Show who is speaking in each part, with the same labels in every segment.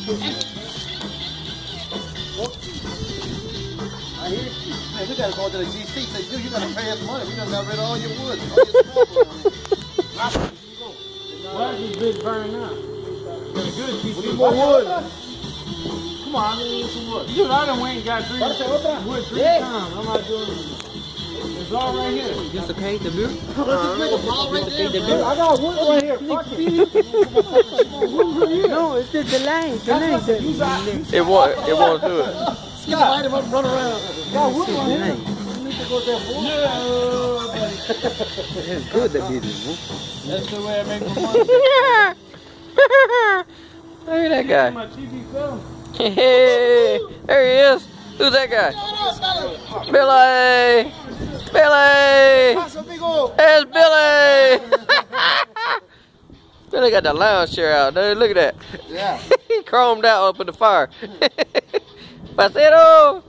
Speaker 1: I hear you. Man, we gotta go to the GC. Say, dude, you gotta pay us money. We done got rid of all your wood.
Speaker 2: Why is this bitch burning up? Got a good piece
Speaker 1: We need more wood.
Speaker 2: Come on, I need some wood. Dude, I done went and got wood 3 times. I'm not doing it. It's all right here.
Speaker 3: It's okay, the beer?
Speaker 1: Let's just make a ball right there.
Speaker 2: I got wood right here. Fuck it.
Speaker 3: No, it's the line. The line.
Speaker 4: It won't do it.
Speaker 1: Scott, light him up and run around.
Speaker 2: Got wood right here.
Speaker 1: You need to go there for
Speaker 3: It's good, the beer.
Speaker 2: That's the way I make my money.
Speaker 4: Look at that guy.
Speaker 2: My TV film.
Speaker 4: Hey, there he is. Who's that guy? Billy! Billy! There's Billy! Billy got the lounge chair out, dude. Look at that.
Speaker 1: Yeah.
Speaker 4: He chromed out up in the fire. Pasero!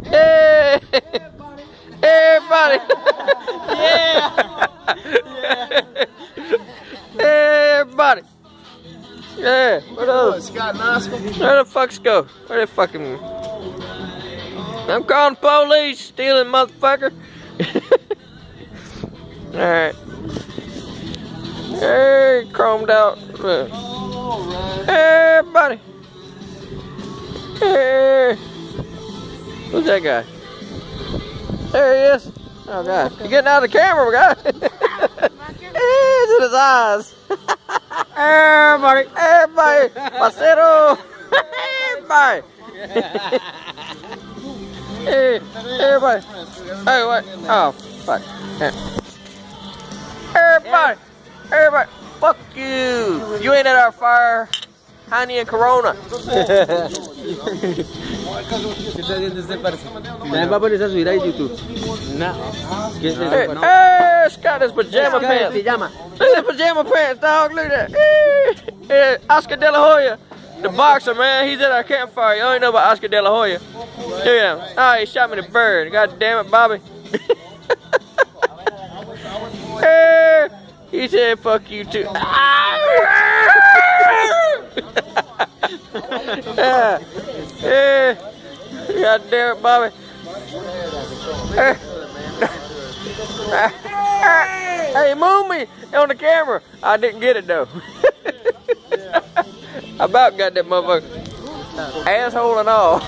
Speaker 4: Hey! Everybody! Yeah! Everybody! Yeah, where those?
Speaker 1: Scott Noscombe.
Speaker 4: Where the fucks go? Where they fucking... I'm calling the police, stealing motherfucker. Alright. Hey, chromed out. Hey, buddy. Hey. Who's that guy? There he is. Oh, God. You're getting out of the camera, guy. It's in his eyes. Everybody, everybody, Pasero, everybody. Hey, everybody. Hey, what? Oh, fuck. Everybody, everybody, fuck you. You ain't at our fire. Honey and Corona. Hey, Scott, his pajama pants. Look at his pajama pants, dog. Look at that. Hey, Oscar De La Hoya, the boxer, man. He's at our campfire. You don't know about Oscar De La Hoya. Look at him. Oh, he shot me the bird. God damn it, Bobby. Hey, he said, fuck you too. Yeah. Yeah. God damn it, Bobby. Hey, move me on the camera. I didn't get it though. I about got that motherfucker. Asshole and all.